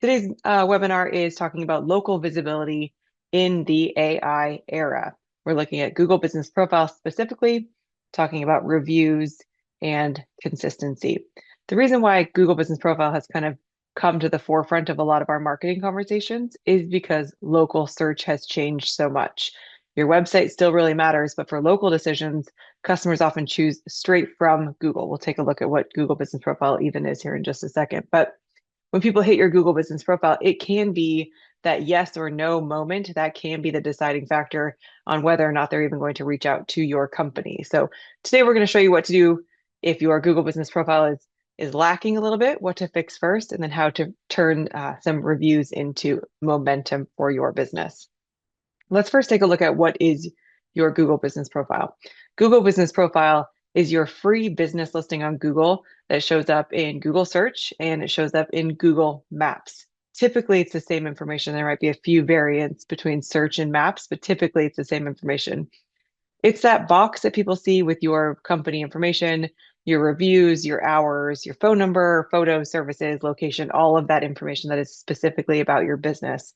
Today's webinar is talking about local visibility in the AI era. We're looking at Google Business Profile specifically, talking about reviews and consistency. The reason why Google Business Profile has kind of come to the forefront of a lot of our marketing conversations is because local search has changed so much. Your website still really matters, but for local decisions, customers often choose straight from Google. We'll take a look at what Google Business Profile even is here in just a second. But when people hit your Google Business Profile, it can be that yes or no moment that can be the deciding factor on whether or not they're even going to reach out to your company. So today we're going to show you what to do if your Google Business Profile is lacking a little bit, what to fix first, and then how to turn some reviews into momentum for your business. Let's first take a look at what is your Google Business Profile. Google Business Profile is your free business listing on Google that shows up in Google search and it shows up in Google Maps. Typically, it's the same information. There might be a few variants between search and maps, but typically it's the same information. It's that box that people see with your company information, your reviews, your hours, your phone number, photos, services, location, all of that information that is specifically about your business.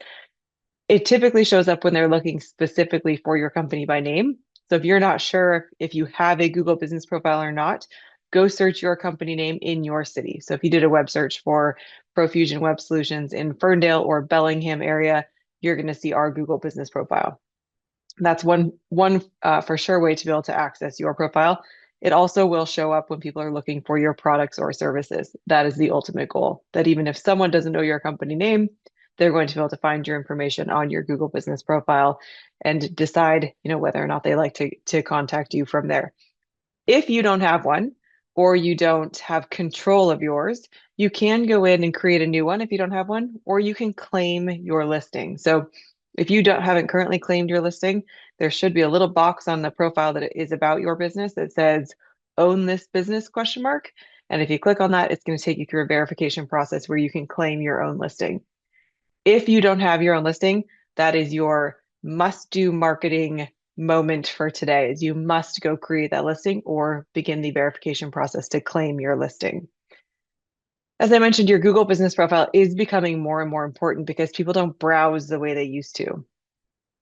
It typically shows up when they're looking specifically for your company by name. So if you're not sure if you have a Google Business Profile or not, go search your company name in your city. So if you did a web search for Profusion Web Solutions in Ferndale or Bellingham area, you're going to see our Google Business Profile. That's one for sure way to be able to access your profile. It also will show up when people are looking for your products or services. That is the ultimate goal, that even if someone doesn't know your company name, they're going to be able to find your information on your Google Business Profile and decide, whether or not they like to contact you from there. If you don't have one or you don't have control of yours, you can go in and create a new one if you don't have one, or you can claim your listing. So if you haven't currently claimed your listing, there should be a little box on the profile that is about your business that says own this business question mark. And if you click on that, it's going to take you through a verification process where you can claim your own listing. If you don't have your own listing, that is your must-do marketing moment for today is you must go create that listing or begin the verification process to claim your listing. As I mentioned, your Google Business Profile is becoming more and more important because people don't browse the way they used to.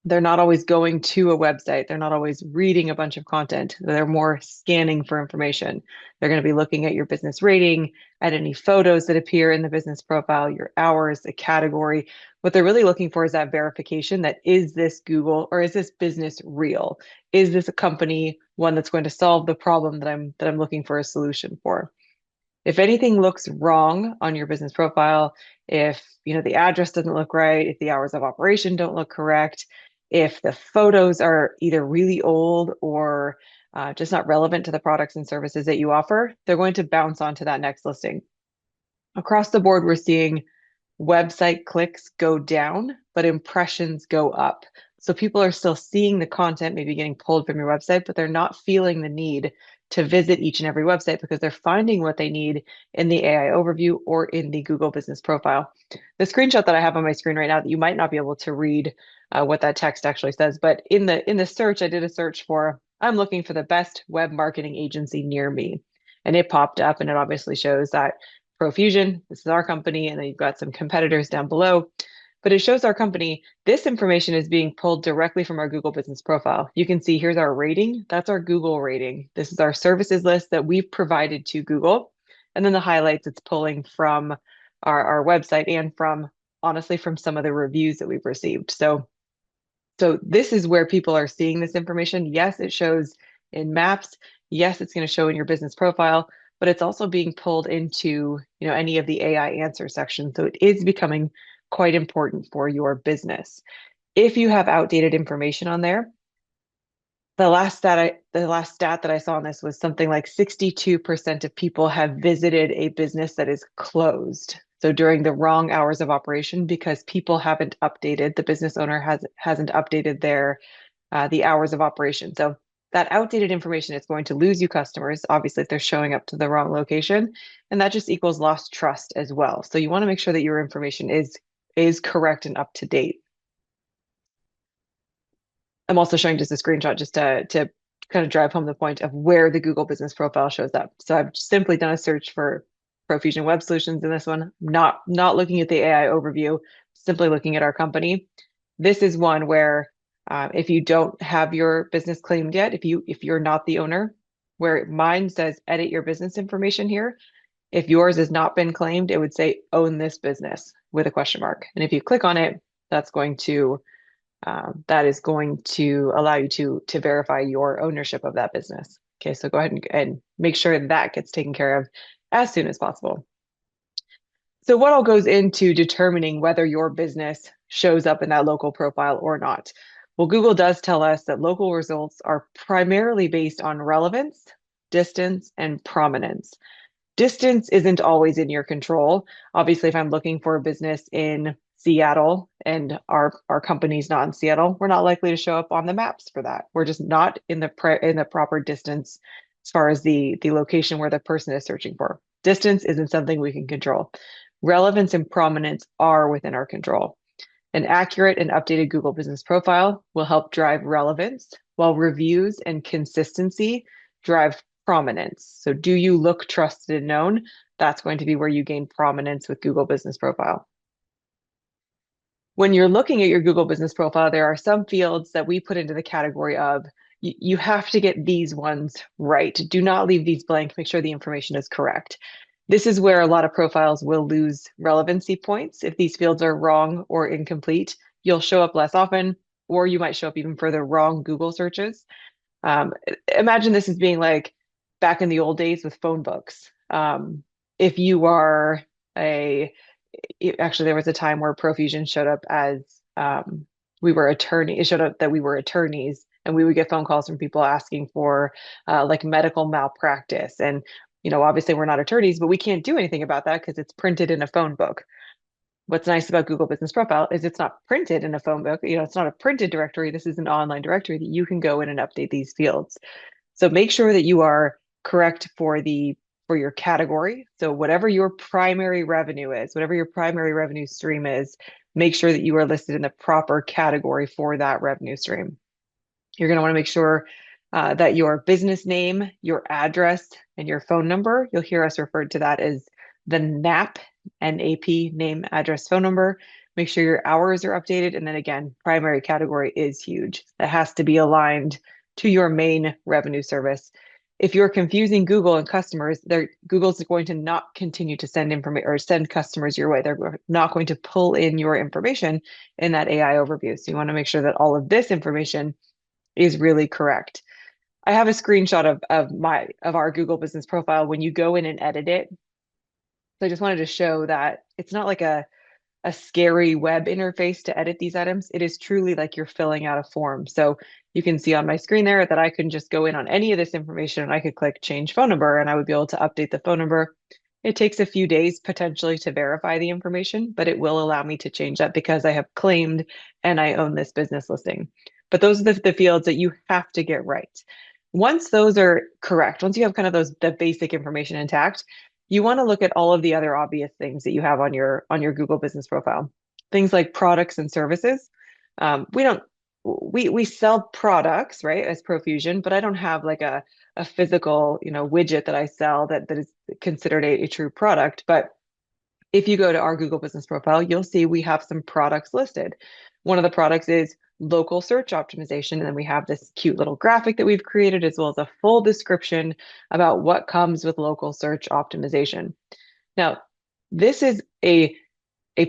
They're not always going to a website. They're not always reading a bunch of content. They're more scanning for information. They're going to be looking at your business rating, at any photos that appear in the business profile, your hours, the category. What they're really looking for is that verification that is this Google or is this business real? Is this a company, one that's going to solve the problem that I'm looking for a solution for? If anything looks wrong on your business profile, if the address doesn't look right, if the hours of operation don't look correct, if the photos are either really old or just not relevant to the products and services that you offer, they're going to bounce onto that next listing. Across the board, we're seeing website clicks go down, but impressions go up. So people are still seeing the content, maybe getting pulled from your website, but they're not feeling the need to visit each and every website because they're finding what they need in the AI overview or in the Google Business Profile. The screenshot that I have on my screen right now that you might not be able to read what that text actually says, but in the search, I did a search for I'm looking for the best web marketing agency near me. And it popped up and it obviously shows that Profusion, this is our company, and then you've got some competitors down below. But it shows our company. This information is being pulled directly from our Google Business Profile. You can see here's our rating. That's our Google rating. This is our services list that we've provided to Google. And then the highlights it's pulling from our website and honestly, from some of the reviews that we've received. So this is where people are seeing this information. Yes, it shows in maps. Yes, it's going to show in your business profile, but it's also being pulled into, any of the AI answer sections. So it is becoming quite important for your business. If you have outdated information on there, the last stat that I saw on this was something like 62% of people have visited a business that is closed. So during the wrong hours of operation because people haven't updated, the business owner hasn't updated their the hours of operation. So that outdated information is going to lose you customers, obviously, if they're showing up to the wrong location. And that just equals lost trust as well. So you want to make sure that your information is correct and up to date. I'm also showing just a screenshot just to kind of drive home the point of where the Google Business Profile shows up. So I've simply done a search for Profusion Web Solutions in this one, not looking at the AI overview, simply looking at our company. This is one where if you don't have your business claimed yet, if you're not the owner, where mine says edit your business information here, if yours has not been claimed, it would say own this business with a question mark. And if you click on it, that is going to allow you to verify your ownership of that business. Okay, so go ahead and make sure that gets taken care of as soon as possible. So what all goes into determining whether your business shows up in that local profile or not? Well, Google does tell us that local results are primarily based on relevance, distance, and prominence. Distance isn't always in your control. Obviously, if I'm looking for a business in Seattle and our company's not in Seattle, we're not likely to show up on the maps for that. We're just not in the proper distance as far as the location where the person is searching for. Distance isn't something we can control. Relevance and prominence are within our control. An accurate and updated Google Business Profile will help drive relevance, while reviews and consistency drive prominence. So, do you look trusted and known? That's going to be where you gain prominence with Google Business Profile. When you're looking at your Google Business Profile, there are some fields that we put into the category of you have to get these ones right. Do not leave these blank. Make sure the information is correct. This is where a lot of profiles will lose relevancy points. If these fields are wrong or incomplete, you'll show up less often, or you might show up even for the wrong Google searches. Um, Imagine this as being like back in the old days with phone books. If you are a, actually, there was a time where Profusion showed up as we were attorney. It showed up that we were attorneys, and we would get phone calls from people asking for like medical malpractice. And obviously we're not attorneys, but we can't do anything about that because it's printed in a phone book. What's nice about Google Business Profile is it's not printed in a phone book. It's not a printed directory. This is an online directory that you can go in and update these fields. So make sure that you are correct for your category. So whatever your primary revenue is, whatever your primary revenue stream is, make sure that you are listed in the proper category for that revenue stream. You're going to want to make sure that your business name, your address, and your phone number, you'll hear us referred to that as the NAP, NAP, name, address, phone number. Make sure your hours are updated. And then again, primary category is huge. That has to be aligned to your main revenue service. If you're confusing Google and customers, Google's going to not continue to send information or send customers your way. They're not going to pull in your information in that AI overview. So you want to make sure that all of this information is really correct. I have a screenshot of our Google Business Profile when you go in and edit it. So I just wanted to show that it's not like a scary web interface to edit these items. It is truly like you're filling out a form. So you can see on my screen there that I can just go in on any of this information and I could click change phone number and I would be able to update the phone number. It takes a few days potentially to verify the information, but it will allow me to change that because I have claimed and I own this business listing. But those are the fields that you have to get right. Once those are correct, once you have kind of the basic information intact, you want to look at all of the other obvious things that you have on your Google Business Profile. Things like products and services. We sell products, right, as Profusion, but I don't have like a physical, widget that I sell that is considered a true product. But if you go to our Google Business Profile, you'll see we have some products listed. One of the products is local search optimization. And then we have this cute little graphic that we've created, as well as a full description about what comes with local search optimization. Now, this is a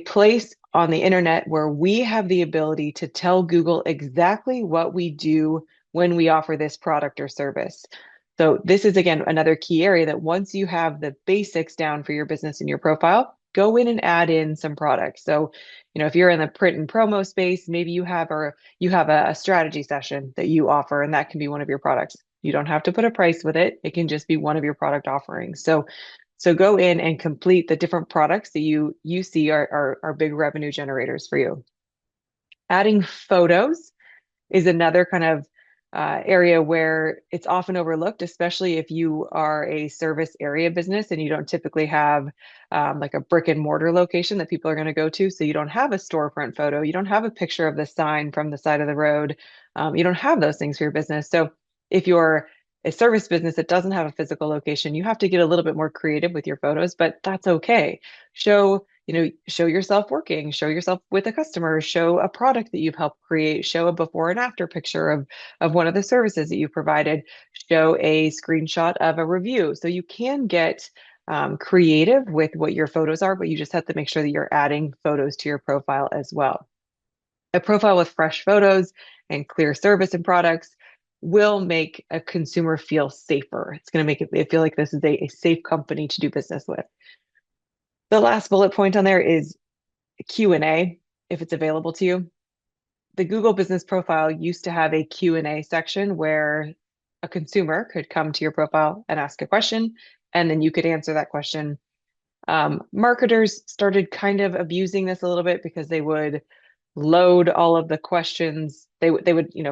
place on the internet where we have the ability to tell Google exactly what we do when we offer this product or service. So this is, again, another key area that once you have the basics down for your business and your profile, go in and add in some products. So, if you're in the print and promo space, maybe you have a strategy session that you offer, and that can be one of your products. You don't have to put a price with it. It can just be one of your product offerings. So go in and complete the different products that you see are big revenue generators for you. Adding photos is another kind of area where it's often overlooked, especially if you are a service area business and you don't typically have like a brick and mortar location that people are going to go to. So you don't have a storefront photo, you don't have a picture of the sign from the side of the road, you don't have those things for your business. So if you're a service business that doesn't have a physical location, you have to get a little bit more creative with your photos, but that's okay. Show yourself working, show yourself with a customer, show a product that you've helped create, show a before and after picture of one of the services that you provided, show a screenshot of a review. So you can get creative with what your photos are, but you just have to make sure that you're adding photos to your profile as well. A profile with fresh photos and clear service and products will make a consumer feel safer. It's going to make it feel like this is a safe company to do business with. The last bullet point on there is Q&A, if it's available to you. The Google Business Profile used to have a Q&A section where a consumer could come to your profile and ask a question, and then you could answer that question. Marketers started kind of abusing this a little bit because they would load all of the questions. They would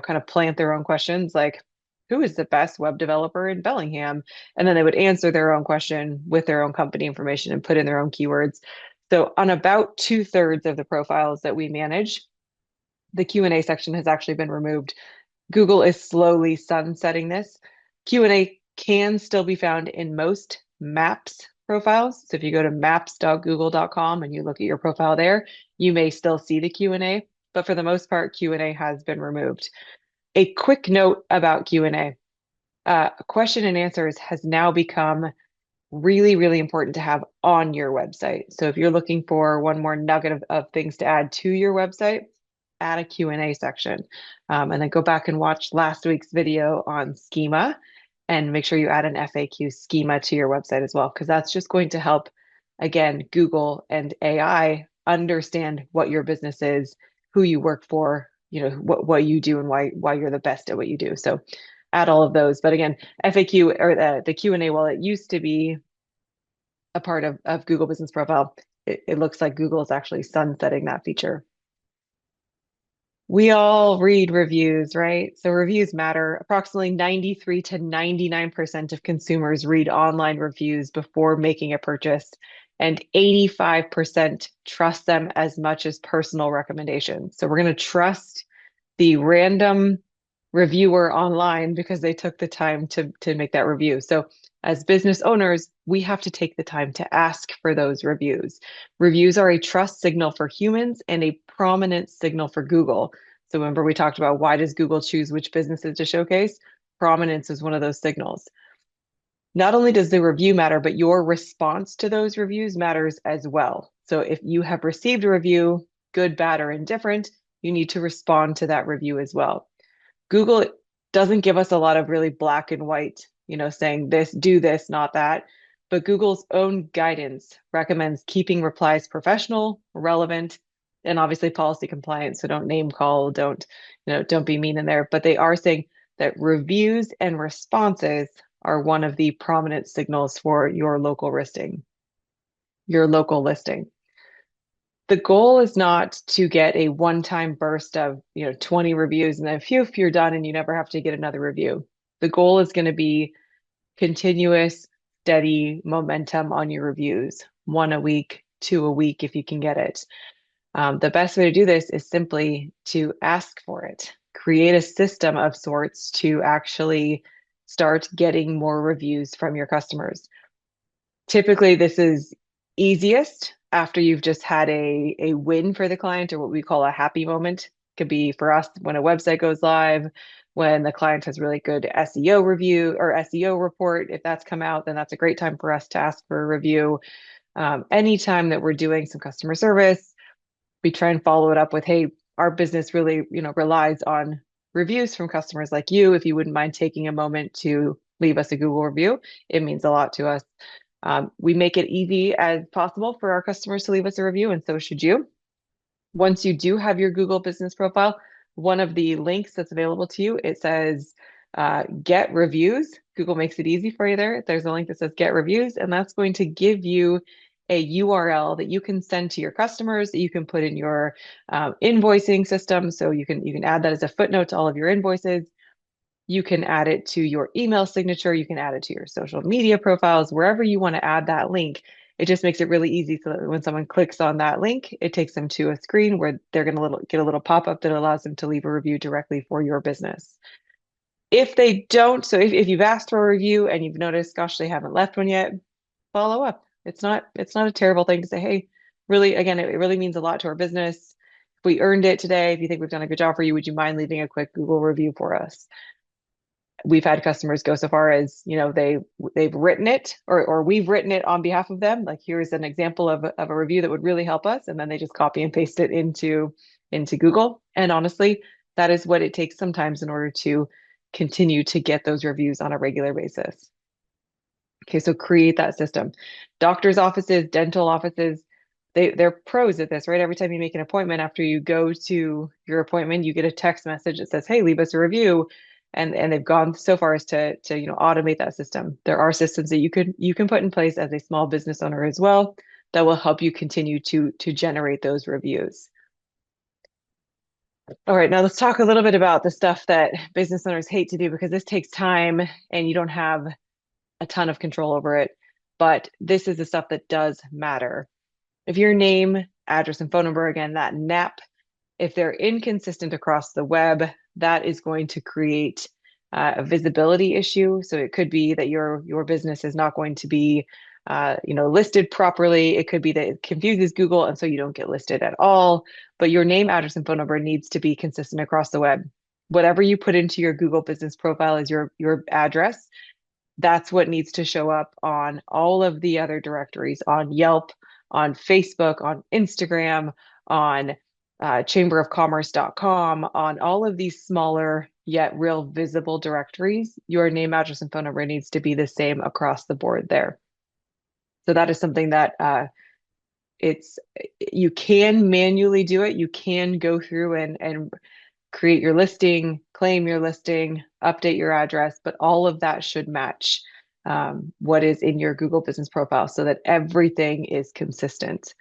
kind of plant their own questions like, who is the best web developer in Bellingham? And then they would answer their own question with their own company information and put in their own keywords. So on about 2/3 of the profiles that we manage, the Q&A section has actually been removed. Google is slowly sunsetting this. Q&A can still be found in most Maps profiles. So if you go to maps.google.com and you look at your profile there, you may still see the Q&A, but for the most part, Q&A has been removed. A quick note about Q&A. Question and answers has now become really, really important to have on your website. So if you're looking for one more nugget of things to add to your website, add a Q&A section. And then go back and watch last week's video on schema and make sure you add an FAQ schema to your website as well, because that's just going to help, again, Google and AI understand what your business is, who you work for, what you do and why you're the best at what you do. So add all of those. But again, FAQ or the Q&A, while it used to be a part of Google Business Profile, it looks like Google is actually sunsetting that feature. We all read reviews, right? So reviews matter. Approximately 93 to 99% of consumers read online reviews before making a purchase, and 85% trust them as much as personal recommendations. So we're going to trust the random reviewer online because they took the time to make that review. So as business owners, we have to take the time to ask for those reviews. Reviews are a trust signal for humans and a prominent signal for Google. So remember we talked about, why does Google choose which businesses to showcase? Prominence is one of those signals. Not only does the review matter, but your response to those reviews matters as well. So if you have received a review, good, bad, or indifferent, you need to respond to that review as well. Google doesn't give us a lot of really black and white, saying this, do this, not that. But Google's own guidance recommends keeping replies professional, relevant, and obviously policy compliant. So don't name call, don't be mean in there. But they are saying that reviews and responses are one of the prominent signals for your local listing. The goal is not to get a one-time burst of 20 reviews and then phew, you're done and you never have to get another review. The goal is going to be continuous, steady momentum on your reviews, 1 a week, 2 a week if you can get it. The best way to do this is simply to ask for it. Create a system of sorts to actually start getting more reviews from your customers. Typically, this is easiest after you've just had a win for the client, or what we call a happy moment. Could be for us when a website goes live, when the client has really good SEO review or SEO report. If that's come out, then that's a great time for us to ask for a review. Anytime that we're doing some customer service, we try and follow it up with, hey, our business really, relies on reviews from customers like you. If you wouldn't mind taking a moment to leave us a Google review, it means a lot to us. We make it easy as possible for our customers to leave us a review, and so should you. Once you do have your Google Business Profile, one of the links that's available to you, it says get reviews. Google makes it easy for you there. There's a link that says get reviews, and that's going to give you a URL that you can send to your customers, that you can put in your invoicing system. So you can add that as a footnote to all of your invoices. You can add it to your email signature. You can add it to your social media profiles, wherever you want to add that link. It just makes it really easy so that when someone clicks on that link, it takes them to a screen where they're going to get a little pop-up that allows them to leave a review directly for your business. If they don't, so if you've asked for a review and you've noticed, gosh, they haven't left one yet, follow up. It's not a terrible thing to say, hey, really, again, it really means a lot to our business. If we earned it today, if you think we've done a good job for you, would you mind leaving a quick Google review for us? We've had customers go so far as, they've written it or we've written it on behalf of them. Like here's an example of a review that would really help us. And then they just copy and paste it into Google. And honestly, that is what it takes sometimes in order to continue to get those reviews on a regular basis. Okay, so create that system. Doctors' offices, dental offices, they're pros at this, right? Every time you make an appointment, after you go to your appointment, you get a text message that says, "Hey, leave us a review." And they've gone so far as to automate that system. There are systems that you can put in place as a small business owner as well that will help you continue to generate those reviews. All right, now let's talk a little bit about the stuff that business owners hate to do because this takes time and you don't have a ton of control over it, but this is the stuff that does matter. If your name, address, and phone number, again, that NAP, if they're inconsistent across the web, that is going to create a visibility issue. So it could be that your business is not going to be listed properly. It could be that it confuses Google, and so you don't get listed at all. But your name, address, and phone number needs to be consistent across the web. Whatever you put into your Google business profile is your address. That's what needs to show up on all of the other directories, on Yelp, on Facebook, on Instagram, on chamberofcommerce.com, on all of these smaller yet real visible directories. Your name, address, and phone number needs to be the same across the board there. So that is something that it's you can manually do it. You can go through and create your listing, claim your listing, update your address, but all of that should match what is in your Google business profile so that everything is consistent.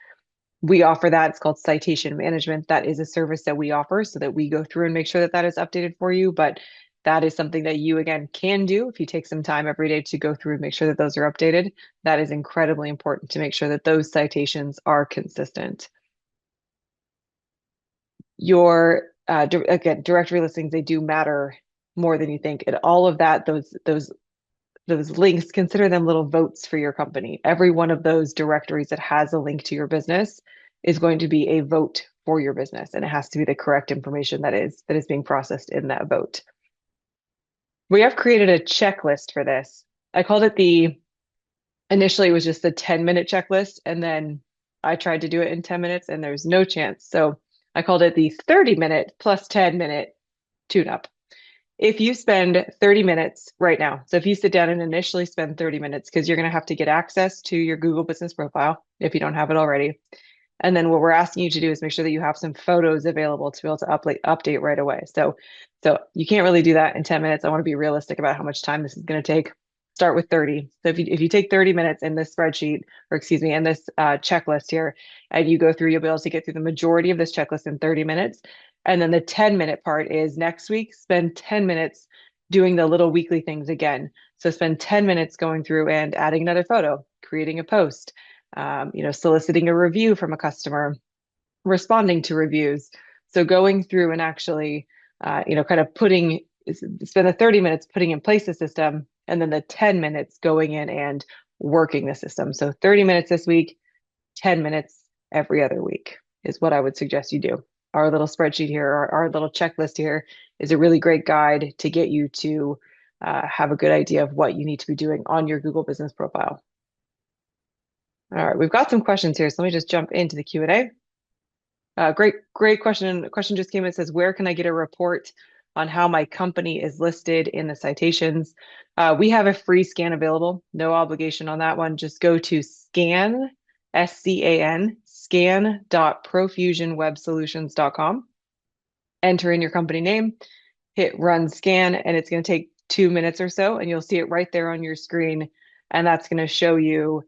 We offer that. It's called citation management. That is a service that we offer so that we go through and make sure that that is updated for you. But that is something that you, again, can do if you take some time every day to go through and make sure that those are updated. That is incredibly important to make sure that those citations are consistent. Your again, directory listings, they do matter more than you think. And all of that, those links, consider them little votes for your company. Every one of those directories that has a link to your business is going to be a vote for your business, and it has to be the correct information that is being processed in that vote. We have created a checklist for this. I called it initially it was just the 10-minute checklist, and then I tried to do it in 10 minutes and there's no chance. So I called it the 30-minute plus 10-minute tune-up. If you spend 30 minutes right now, so if you sit down and initially spend 30 minutes, because you're going to have to get access to your Google business profile if you don't have it already. And then what we're asking you to do is make sure that you have some photos available to be able to update right away. So you can't really do that in 10 minutes. I want to be realistic about how much time this is going to take. Start with 30. So if you take 30 minutes in this spreadsheet, or excuse me, in this checklist here, and you go through, you'll be able to get through the majority of this checklist in 30 minutes. And then the 10-minute part is next week, spend 10 minutes doing the little weekly things again. So spend 10 minutes going through and adding another photo, creating a post, soliciting a review from a customer, responding to reviews. So going through and actually, kind of spend the 30 minutes putting in place the system, and then the 10 minutes going in and working the system. So 30 minutes this week, 10 minutes every other week is what I would suggest you do. Our little spreadsheet here, our little checklist here is a really great guide to get you to have a good idea of what you need to be doing on your Google business profile. All right, we've got some questions here, so let me just jump into the Q&A. Great question. The question just came in. It says, where can I get a report on how my company is listed in the citations? We have a free scan available, no obligation on that one. Just go to scan, S-C-A-N, scan.profusionwebsolutions.com. Enter in your company name, hit run scan, and it's going to take 2 minutes or so, and you'll see it right there on your screen. And that's going to show you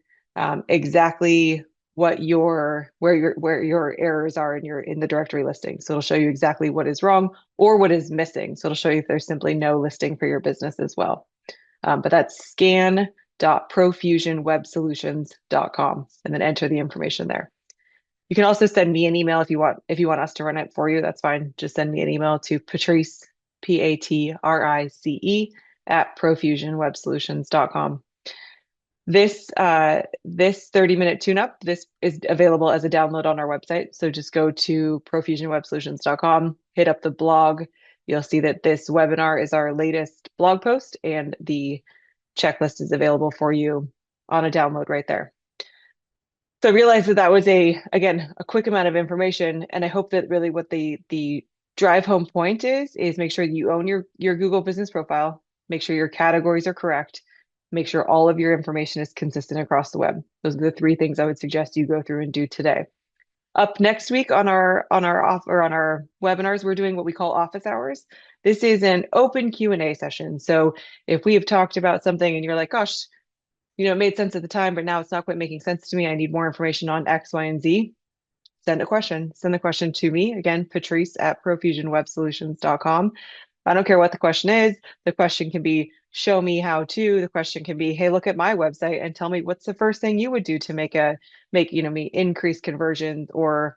exactly where your errors are in the directory listing. So it'll show you exactly what is wrong or what is missing. So it'll show you if there's simply no listing for your business as well. But that's scan.profusionwebsolutions.com, and then enter the information there. You can also send me an email if you want us to run it for you. That's fine. Just send me an email to Patrice, Patrice at profusionwebsolutions.com. This 30-minute tune-up, this is available as a download on our website. So just go to profusionwebsolutions.com, hit up the blog. You'll see that this webinar is our latest blog post, and the checklist is available for you on a download right there. So I realized that was again, a quick amount of information, and I hope that really what the drive home point is make sure that you own your Google business profile, make sure your categories are correct, make sure all of your information is consistent across the web. Those are the three things I would suggest you go through and do today. Up next week on our webinars, we're doing what we call office hours. This is an open Q&A session. So if we have talked about something and you're like, gosh, it made sense at the time, but now it's not quite making sense to me. I need more information on X, Y, and Z. Send a question. Send the question to me. Again, Patrice at profusionwebsolutions.com. I don't care what the question is. The question can be, show me how to. The question can be, hey, look at my website and tell me what's the first thing you would do to make me increase conversions, or,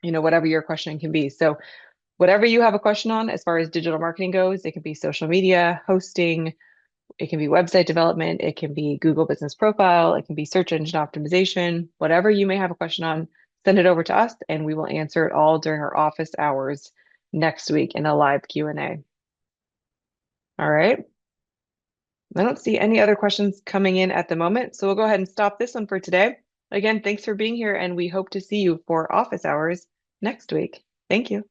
whatever your question can be. So whatever you have a question on as far as digital marketing goes, it can be social media, hosting, it can be website development, it can be Google Business Profile, it can be search engine optimization, whatever you may have a question on, send it over to us and we will answer it all during our office hours next week in a live Q&A. All right. I don't see any other questions coming in at the moment, so we'll go ahead and stop this one for today. Again, thanks for being here, and we hope to see you for office hours next week. Thank you.